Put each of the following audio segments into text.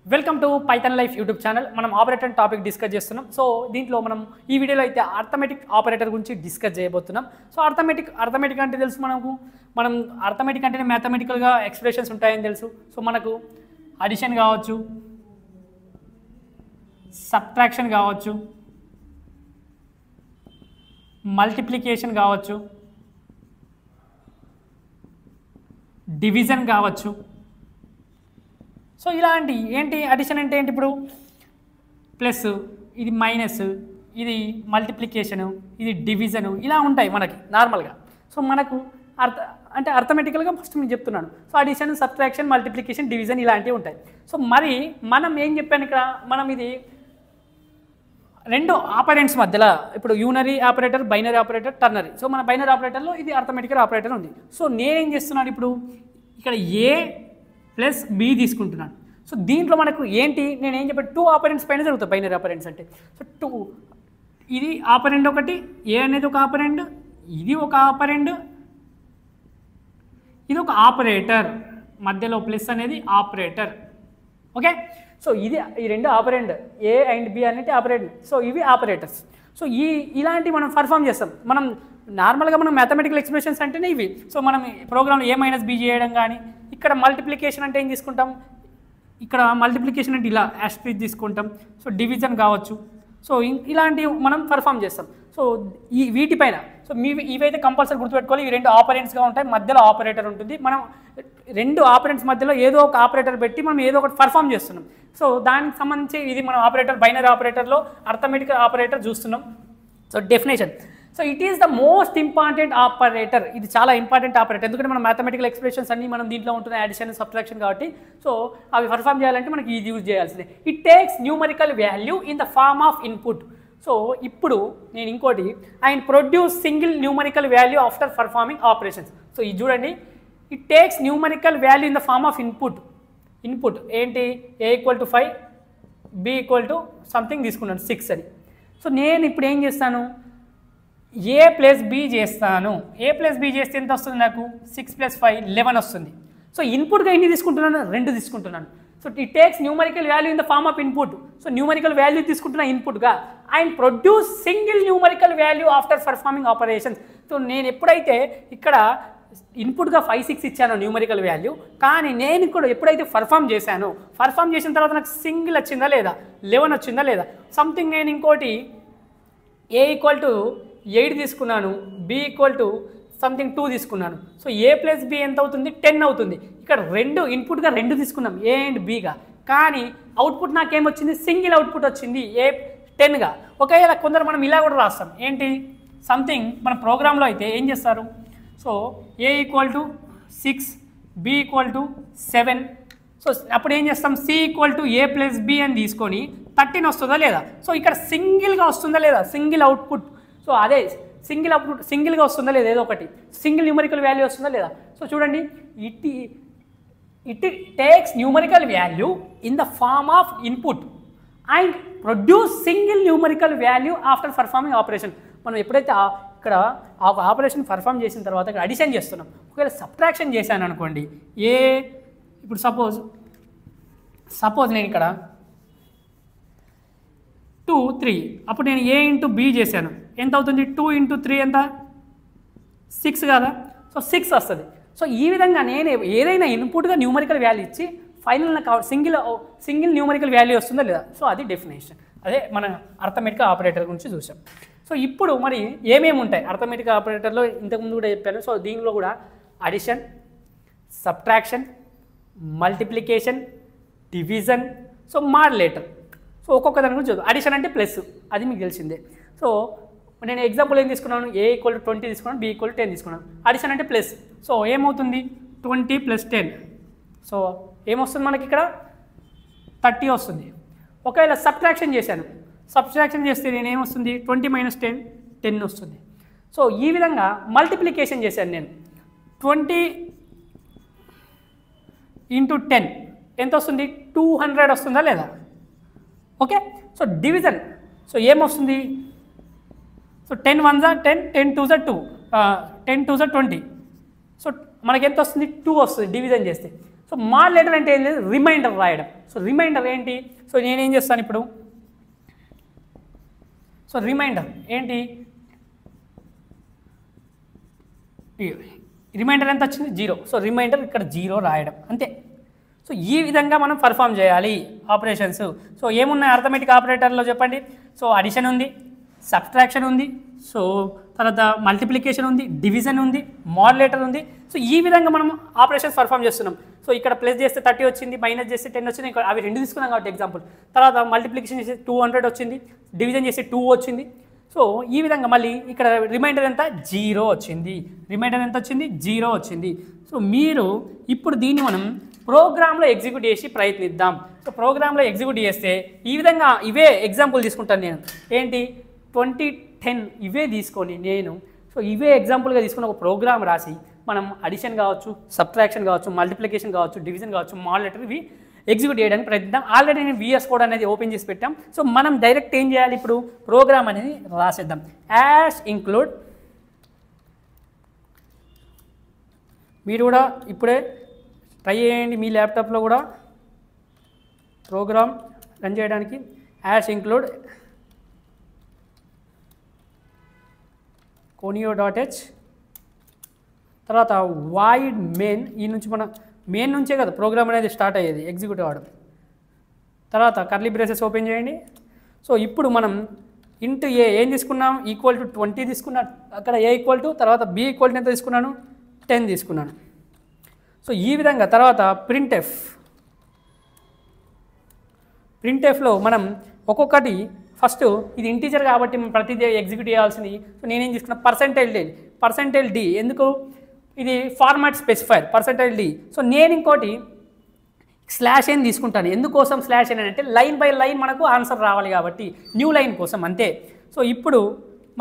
Welcome to Python life YouTube channel. మనం operator topic discuss చేస్తున్నాం. So దీంట్లో మనం ఈ వీడియోలో అయితే అర్థమెటిక్ ఆపరేటర్ గురించి డిస్కస్ చేయబోతున్నాం. సో అర్థమెటిక్ అంటే తెలుసు మనం అర్థమెటిక్ అంటేనే మ్యాథమెటికల్గా ఎక్స్ప్రెషన్స్ ఉంటాయని తెలుసు. సో మనకు అడిషన్ కావచ్చు, సబ్ట్రాక్షన్ కావచ్చు, మల్టిప్లికేషన్ కావచ్చు, డివిజన్ కావచ్చు. సో ఇలాంటి ఏంటి అడిషన్ అంటే ఏంటి, ఇప్పుడు ప్లస్, ఇది మైనస్, ఇది మల్టిప్లికేషను, ఇది డివిజను, ఇలా ఉంటాయి మనకి నార్మల్గా. సో మనకు అర్థమెటికల్గా ఫస్ట్ నేను చెప్తున్నాను. So addition, subtraction, multiplication, division ఇలాంటివి ఉంటాయి. సో మరి మనం ఏం చెప్పాను ఇక్కడ, మనం ఇది రెండు ఆపరెంట్స్ మధ్యలో, ఇప్పుడు unary operator, binary operator, ternary. So మన బైనరీ ఆపరేటర్లో ఇది అర్థమెటికల్ ఆపరేటర్ ఉంది. సో నేనేం చేస్తున్నాను, ఇప్పుడు ఇక్కడ ఏ ప్లస్ బి తీసుకుంటున్నాను. సో దీంట్లో మనకు ఏంటి, నేను ఏం చెప్పాను, టూ ఆపరెంట్స్ పైన జరుగుతాయి బైనరీ ఆపరెంట్స్ అంటే. సో ఇది ఆపరెంట్ ఒకటి, ఏ అనేది ఒక ఆపరెంట్, ఇది ఒక ఆపరెంట్, ఇది ఒక ఆపరేటర్, మధ్యలో ప్లస్ అనేది ఆపరేటర్. ఓకే, సో ఇది ఈ రెండు ఆపరెంట్, ఏ అండ్ బి అనేది ఆపరేటర్. సో ఇవి ఆపరేటర్స్. సో ఇలాంటివి మనం పర్ఫామ్ చేస్తాం. మనం నార్మల్గా మనం మ్యాథమెటికల్ ఎక్స్ప్రెషన్స్ అంటేనే ఇవి. సో మనం ప్రోగ్రామ్లో ఏ మైనస్ బి చేయడం కానీ, ఇక్కడ మల్టిప్లికేషన్ అంటే ఏం తీసుకుంటాం, ఇక్కడ మల్టిప్లికేషన్ అంటే ఇలా యాస్ట్రిక్ తీసుకుంటాం. సో డివిజన్ కావచ్చు. సో ఇలాంటివి మనం పర్ఫామ్ చేస్తాం. సో వీటిపైన సో ఇవైతే కంపల్సరీ గుర్తుపెట్టుకోవాలి. ఇవి రెండు ఆపరెంట్స్గా ఉంటాయి, మధ్యలో ఆపరేటర్ ఉంటుంది. మనం రెండు ఆపరెంట్స్ మధ్యలో ఏదో ఒక ఆపరేటర్ పెట్టి మనం ఏదో ఒకటి పర్ఫామ్ చేస్తున్నాం. సో దానికి సంబంధించి ఇది మనం ఆపరేటర్, బైనరీ ఆపరేటర్లో అర్థమెటికల్ ఆపరేటర్ చూస్తున్నాం. So definition, so it is the most important operator. ఇది చాలా ఇంపార్టెంట్ ఆపరేటర్, ఎందుకంటే మనం మ్యాథమెటికల్ ఎక్స్ప్రెషన్స్ అన్ని మనం దీంట్లో ఉంటున్నాయి, అడిషన్, సబ్ట్రాక్షన్ కాబట్టి. సో అవి పర్ఫామ్ చేయాలంటే మనకి ఇది యూజ్ చేయాల్సిందే. It takes numerical value in the form of input. So ఇప్పుడు నేను ఇంకోటి, and produce single numerical value after performing operations. So ఇది చూడండి, it takes numerical value in the form of input ఏంటి, A equal to 5, B equal to something తీసుకున్నాను 6 అని. So నేను ఇప్పుడు ఏం చేస్తాను, ఏ ప్లస్ బి చేస్తాను. ఏ ప్లస్ బి చేస్తే ఎంత వస్తుంది నాకు, 6 + 5 11 వస్తుంది. సో ఇన్పుట్గా ఎన్ని తీసుకుంటున్నాను, 2 తీసుకుంటున్నాను. So it takes numerical value in the form of input. So numerical value తీసుకుంటున్నా ఇన్పుట్గా, and produce single numerical value after performing operations. So నేను ఎప్పుడైతే ఇక్కడ ఇన్పుట్గా 5, 6 ఇచ్చాను న్యూమరికల్ వాల్యూ, కానీ నేను ఇక్కడ ఎప్పుడైతే పర్ఫామ్ చేసిన తర్వాత నాకు సింగిల్ వచ్చిందా లేదా, 11 వచ్చిందా లేదా సంథింగ్. నేను ఇంకోటి ఏ ఈక్వల్ టు 8 తీసుకున్నాను, బి ఈక్వల్ టు సంథింగ్ 2 తీసుకున్నాను. సో ఏ ప్లస్ బి ఎంత అవుతుంది, 10 అవుతుంది. ఇక్కడ ఇన్పుట్గా 2 తీసుకున్నాం, ఏ అండ్ బిగా, కానీ అవుట్పుట్ నాకేమొచ్చింది, సింగిల్ అవుట్పుట్ వచ్చింది, ఏ 10గా. ఒకవేళ కొందరు మనం ఇలా కూడా రాస్తాం, ఏంటి సంథింగ్ మన ప్రోగ్రాంలో అయితే ఏం చేస్తారు, so A equal to 6, B equal to 7. So అప్పుడు ఏం చేస్తాం, C equal to A plus B అని తీసుకొని 13 వస్తుందా లేదా. సో ఇక్కడ సింగిల్గా వస్తుందా లేదా, సింగిల్ అవుట్పుట్. సో అదే సింగిల్ అవుట్పుట్, సింగిల్గా వస్తుందా లేదా, ఏదో ఒకటి సింగిల్ న్యూమరికల్ వాల్యూ వస్తుందా లేదా. సో చూడండి, it takes numerical value in the form of input and produce single numerical value after performing operation. మనం ఎప్పుడైతే ఇక్కడ ఆపరేషన్ పర్ఫామ్ చేసిన తర్వాత ఇక్కడ అడిషన్ చేస్తున్నాం, ఒకవేళ సబ్ట్రాక్షన్ చేశాను అనుకోండి, ఇప్పుడు సపోజ్ నేను ఇక్కడ 2, 3, అప్పుడు నేను ఏ ఇంటూ బి చేశాను, ఎంత అవుతుంది, 2 × 3 ఎంత, 6 కదా. సో 6 వస్తుంది. సో ఈ విధంగా నేను ఏదైనా ఇన్పుట్గా న్యూమరికల్ వాల్యూ ఇచ్చి ఫైనల్ నాకు సింగిల్ న్యూమరికల్ వాల్యూ వస్తుందా లేదా. సో అది డెఫినేషన్, అదే మన అర్థమెటికల్ ఆపరేటర్ గురించి చూసాం. సో ఇప్పుడు మరి ఏమేమి ఉంటాయి అర్థమెటికల్ ఆపరేటర్లో, ఇంతకుముందు కూడా చెప్పాను. సో దీనిలో కూడా addition, subtraction, multiplication, division, so modulator. So ఒక్కొక్క దాని గురించి చదువు. అడిషన్ అంటే ప్లస్, అది మీకు తెలిసిందే. సో నేను ఎగ్జాంపుల్ ఏం తీసుకున్నాను, ఏ ఈక్వల్ టు 20 తీసుకున్నాను, బి ఈక్వల్ టు 10 తీసుకున్నాను. అడిషన్ అంటే ప్లస్, సో ఏమవుతుంది, 20 + 10. సో ఏమొస్తుంది మనకి ఇక్కడ, 30 వస్తుంది. ఒకవేళ సబ్ట్రాక్షన్ చేశాను, సబ్ట్రాక్షన్ చేస్తే నేనేమొస్తుంది, 20 - 10 10 వస్తుంది. సో ఈ విధంగా మల్టిప్లికేషన్ చేశాను నేను, 20 × 10 ఎంత వస్తుంది, 200 వస్తుందా లేదా. ఓకే, సో డివిజన్, సో ఏమొస్తుంది, సో 10 × 1 = 10, 10 × 2 = 2, 10 × 2 = 20. సో మనకి ఎంత వస్తుంది, 2 వస్తుంది డివిజన్ చేస్తే. సో మాడ్యులేటర్ అంటే ఏం లేదు, రిమైండర్ రాయడం. సో రిమైండర్ ఏంటి? సో నేనేం చేస్తాను ఇప్పుడు, సో రిమైండర్ ఏంటి, రిమైండర్ ఎంత వచ్చింది 0. సో రిమైండర్ ఇక్కడ 0 రాయడం అంతే. సో ఈ విధంగా మనం పర్ఫామ్ చేయాలి ఆపరేషన్స్. సో ఏమున్నాయి అర్థమెటిక్ ఆపరేటర్లో చెప్పండి? సో అడిషన్ ఉంది, సబ్ట్రాక్షన్ ఉంది, సో తర్వాత మల్టిప్లికేషన్ ఉంది, డివిజన్ ఉంది, మాడ్యులేటర్ ఉంది. సో ఈ విధంగా మనం ఆపరేషన్స్ పర్ఫామ్ చేస్తున్నాం. సో ఇక్కడ ప్లస్ చేస్తే 30 వచ్చింది, మైనస్ చేస్తే 10 వచ్చింది, ఇక్కడ అవి 2 తీసుకున్నాం కాబట్టి ఎగ్జాంపుల్. తర్వాత మల్టిప్లికేషన్ చేస్తే 200 వచ్చింది, డివిజన్ చేస్తే 2 వచ్చింది. సో ఈ విధంగా మళ్ళీ ఇక్కడ రిమైండర్ ఎంత 0 వచ్చింది, రిమైండర్ ఎంత వచ్చింది 0 వచ్చింది. సో మీరు ఇప్పుడు దీన్ని మనం ప్రోగ్రాంలో ఎగ్జిక్యూట్ చేసి ప్రయత్నిద్దాం. సో ప్రోగ్రాంలో ఎగ్జిక్యూట్ చేస్తే ఈ విధంగా ఇవే ఎగ్జాంపుల్ తీసుకుంటాను నేను. ఏంటి 2010 ఇవే తీసుకొని నేను, సో ఇవే ఎగ్జాంపుల్గా తీసుకుని ఒక ప్రోగ్రామ్ రాసి మనం అడిషన్ కావచ్చు, సబ్ట్రాక్షన్ కావచ్చు, మల్టిప్లికేషన్ కావచ్చు, డివిజన్ కావచ్చు, మాడ్యులేటర్ ఇవి ఎగ్జిక్యూట్ చేయడానికి ప్రయత్నిద్దాం. ఆల్రెడీ నేను VS కోడ్ అనేది ఓపెన్ చేసి పెట్టాం. సో మనం డైరెక్ట్ ఏం చేయాలి, ఇప్పుడు ప్రోగ్రామ్ అనేది రాసేద్దాం. యాష్ ఇంక్లూడ్, మీరు కూడా ఇప్పుడే ట్రై చేయండి మీ ల్యాప్టాప్లో కూడా ప్రోగ్రామ్ రన్ చేయడానికి. యాష్ ఇంక్లూడ్ conio.h, తర్వాత వాయిడ్ మెయిన్, ఈ నుంచి మన మెయిన్ నుంచే కదా ప్రోగ్రామ్ అనేది స్టార్ట్ అయ్యేది ఎగ్జిక్యూట్ అవ్వడం. తర్వాత కర్లీ బ్రేసెస్ ఓపెన్ చేయండి. సో ఇప్పుడు మనం ఇంటూ ఏ ఏం తీసుకున్నాం, ఈక్వల్ టు 20 తీసుకున్నాను, అక్కడ ఏ ఈక్వల్ టు, తర్వాత బి ఈక్వల్ టు ఎంత తీసుకున్నాను 10 తీసుకున్నాను. సో ఈ విధంగా తర్వాత ప్రింట్ఎఫ్లో మనం ఒక్కొక్కటి ఫస్ట్ ఇది ఇంటీజర్ కాబట్టి ప్రతిదీ ఎగ్జిక్యూట్ చేయాల్సింది. సో నేనేం తీసుకున్నా పర్సెంటైల్ డి, ఎందుకు ఇది ఫార్మాట్ స్పెసిఫైర్ %d. సో నేను ఇంకోటి /n తీసుకుంటాను. ఎందుకోసం /n అంటే లైన్ బై లైన్ మనకు ఆన్సర్ రావాలి కాబట్టి, న్యూ లైన్ కోసం అంతే. సో ఇప్పుడు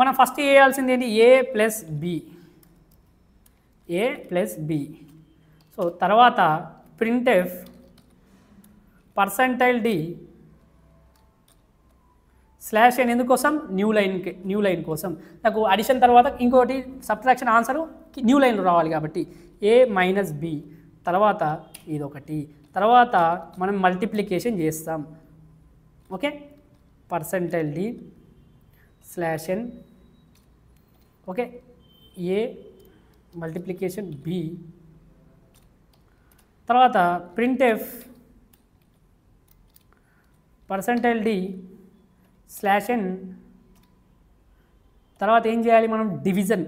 మనం ఫస్ట్ చేయాల్సింది ఏంటి, a ప్లస్ బి. సో తర్వాత ప్రింట్ఎఫ్ %d /n ఎందుకోసం, న్యూ లైన్ కోసం. నాకు అడిషన్ తర్వాత ఇంకోటి సబ్ట్రాక్షన్ ఆన్సరు న్యూ లైన్లో రావాలి కాబట్టి a - b, తర్వాత ఇదొకటి, తర్వాత మనం మల్టిప్లికేషన్ చేస్తాం. Okay, %d /n, okay, a multiplication b, తర్వాత ప్రింట్ఎఫ్ %d /n, తర్వాత ఏం చేయాలి మనం, డివిజన్,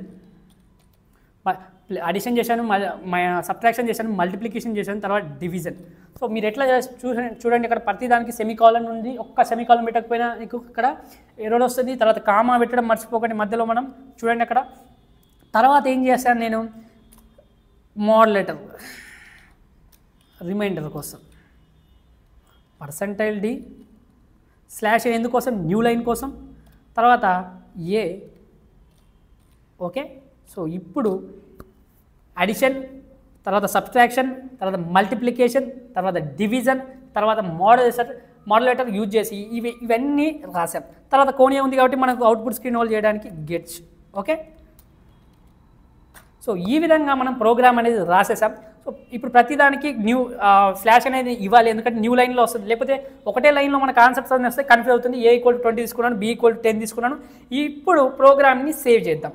అడిషన్ చేశాను, సబ్ట్రాక్షన్ చేశాను, మల్టిప్లికేషన్ చేశాను, తర్వాత డివిజన్. సో మీరు ఎట్లా చూడండి, ఇక్కడ ప్రతిదానికి సెమికాలన్ ఉంది, ఒక్క సెమికాలన్ పెట్టకపోయినా నీకు ఇక్కడ ఎర్రర్ వస్తుంది. తర్వాత కామా పెట్టడం మర్చిపోకండి మధ్యలో మనం, చూడండి అక్కడ. తర్వాత ఏం చేశాను నేను, మాడ్యులేటర్ రిమైండర్ కోసం %d /n ఎందుకోసం, న్యూ లైన్ కోసం, తర్వాత a. ఓకే, సో ఇప్పుడు అడిషన్, తర్వాత సబ్ట్రాక్షన్, తర్వాత మల్టిప్లికేషన్, తర్వాత డివిజన్, తర్వాత మాడ్యులేటర్ యూజ్ చేసి ఇవన్నీ రాసాం. తర్వాత కోనియా ఉంది కాబట్టి మనకు అవుట్పుట్ స్క్రీన్ హోల్డ్ చేయడానికి గెట్స్. ఓకే, సో ఈ విధంగా మనం ప్రోగ్రామ్ అనేది రాసేసాం. సో ఇప్పుడు ప్రతిదానికి /n అనేది ఇవ్వాలి, ఎందుకంటే న్యూ లైన్లో వస్తుంది. లేకపోతే ఒకటే లైన్లో మనకు ఆన్సర్స్ అన్నీ వస్తే కన్ఫ్యూజ్ అవుతుంది. a = 20 తీసుకున్నాను, b = 10 తీసుకున్నాను. ఇప్పుడు ప్రోగ్రామ్ని సేవ్ చేద్దాం.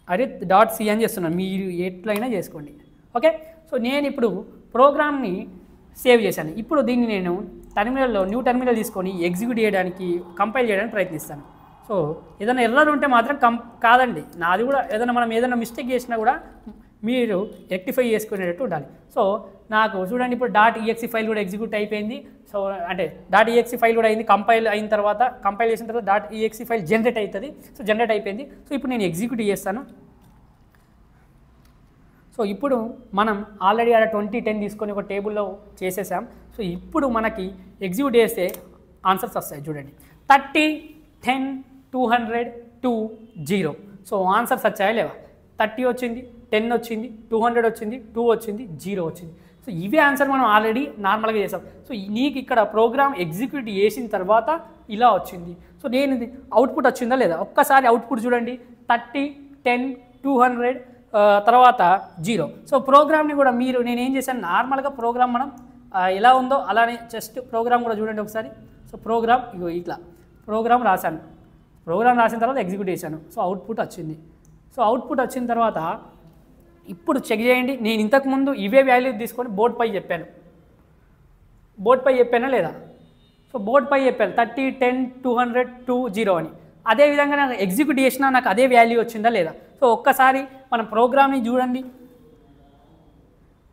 arith.c అని చేస్తున్నాను, మీరు ఎట్లయినా చేసుకోండి. ఓకే, సో నేను ఇప్పుడు ప్రోగ్రామ్ని సేవ్ చేశాను. ఇప్పుడు దీన్ని నేను న్యూ టెర్మినల్ తీసుకొని ఎగ్జిక్యూట్ చేయడానికి, కంపైల్ చేయడానికి ప్రయత్నిస్తాను. సో ఏదైనా ఎర్రర్ ఉంటే మాత్రం కాదండి, నాది కూడా మనం ఏదైనా మిస్టేక్ చేసినా కూడా మీరు రెక్టిఫై చేసుకునేటట్టు ఉండాలి. సో నాకు చూడండి ఇప్పుడు .exe ఫైల్ కూడా ఎగ్జిక్యూట్ అయిపోయింది. సో అంటే .exe ఫైల్ కూడా అయింది, కంపైల్ చేసిన తర్వాత .exe ఫైల్ జనరేట్ అవుతుంది. సో జనరేట్ అయిపోయింది. సో ఇప్పుడు నేను ఎగ్జిక్యూట్ చేస్తాను. సో ఇప్పుడు మనం ఆల్రెడీ అక్కడ 2010 తీసుకొని ఒక టేబుల్లో చేసేసాం. సో ఇప్పుడు మనకి ఎగ్జిక్యూట్ చేస్తే ఆన్సర్స్ వస్తాయి చూడండి, 30, 10, 200, 2, 0. సో ఆన్సర్స్ వచ్చాయా లేవా, 30 వచ్చింది, 10 వచ్చింది, 200 వచ్చింది, 2 వచ్చింది, 0 వచ్చింది. సో ఇవే ఆన్సర్ మనం ఆల్రెడీ నార్మల్గా చేసాం. సో నీకు ఇక్కడ ప్రోగ్రామ్ ఎగ్జిక్యూట్ చేసిన తర్వాత ఇలా వచ్చింది. సో నేను అవుట్పుట్ వచ్చిందా లేదా ఒక్కసారి అవుట్పుట్ చూడండి. 30, 10, 200 తర్వాత 0. సో ప్రోగ్రామ్ని కూడా నేనేం చేశాను, నార్మల్గా ప్రోగ్రామ్ మనం ఎలా ఉందో అలానే జస్ట్ ప్రోగ్రామ్ కూడా చూడండి ఒకసారి. సో ప్రోగ్రామ్ ఇట్లా ప్రోగ్రామ్ రాశాను. ప్రోగ్రామ్ రాసిన తర్వాత ఎగ్జిక్యూట్ చేశాను. సో అవుట్పుట్ వచ్చింది. సో అవుట్పుట్ వచ్చిన తర్వాత ఇప్పుడు చెక్ చేయండి. నేను ఇంతకుముందు ఇవే వాల్యూ తీసుకొని బోర్డ్ పై చెప్పాను. బోర్డ్ పై చెప్పానా లేదా? సో బోర్డ్ పై చెప్పాను 30, 10, 200, 20 అని. అదేవిధంగా నాకు ఎగ్జిక్యూట్ చేసినా నాకు అదే వాల్యూ వచ్చిందా లేదా? సో ఒక్కసారి మనం ప్రోగ్రామ్ని చూడండి.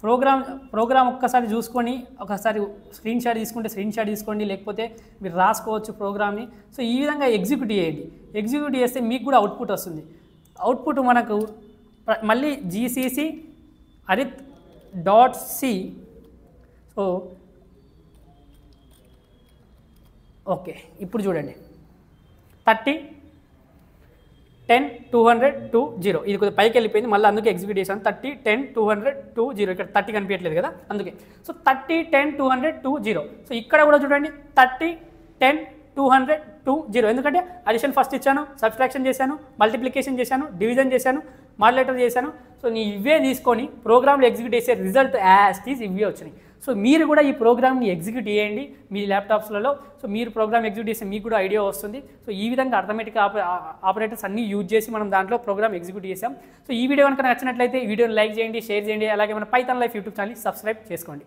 ప్రోగ్రామ్ ఒక్కసారి చూసుకొని ఒకసారి స్క్రీన్ షాట్ తీసుకుంటే స్క్రీన్ షాట్ తీసుకోండి, లేకపోతే మీరు రాసుకోవచ్చు ప్రోగ్రామ్ని. సో ఈ విధంగా ఎగ్జిక్యూట్ చేయండి. ఎగ్జిక్యూట్ చేస్తే మీకు కూడా అవుట్పుట్ వస్తుంది. అవుట్పుట్ మనకు మళ్ళీ జీసీసీ arith.c. సో ఓకే, ఇప్పుడు చూడండి 30, 10, 200, 20. ఇది కొద్దిగా పైకి వెళ్ళిపోయింది, మళ్ళీ అందుకే ఎగ్జిక్యూట్ చేశాను. 30, 10, 200, 20. ఇక్కడ 30 కనిపించట్లేదు కదా, అందుకే. సో 30, 10, 200, 20. సో ఇక్కడ కూడా చూడండి 30, 10, 200, 20. ఎందుకంటే అడిషన్ ఫస్ట్ ఇచ్చాను, సబ్ట్రాక్షన్ చేశాను, మల్టిప్లికేషన్ చేశాను, డివిజన్ చేశాను, మాడ్యులేటర్ చేశాను. సో ఇవే తీసుకొని ప్రోగ్రామ్లో ఎగ్జిక్యూట్ చేసే రిజల్ట్ యాజ్ ఇట్ ఈజ్ ఇవే వచ్చినాయి. సో మీరు కూడా ఈ ప్రోగ్రామ్ని ఎగ్జిక్యూట్ చేయండి మీ ల్యాప్టాప్స్లలో. సో మీరు ప్రోగ్రామ్ ఎగ్జిక్యూట్ చేస్తే మీకు కూడా ఐడియా వస్తుంది. సో ఈ విధంగా అర్థమెటిక్ ఆపరేటర్స్ అన్నీ యూజ్ చేసి మనం దాంట్లో ప్రోగ్రామ్ ఎగ్జిక్యూట్ చేసాం. సో ఈ వీడియో కనుక నచ్చినట్లయితే ఈ వీడియోని లైక్ చేయండి, షేర్ చేయండి. అలాగే మన Python life YouTube channel subscribe చేసుకోండి.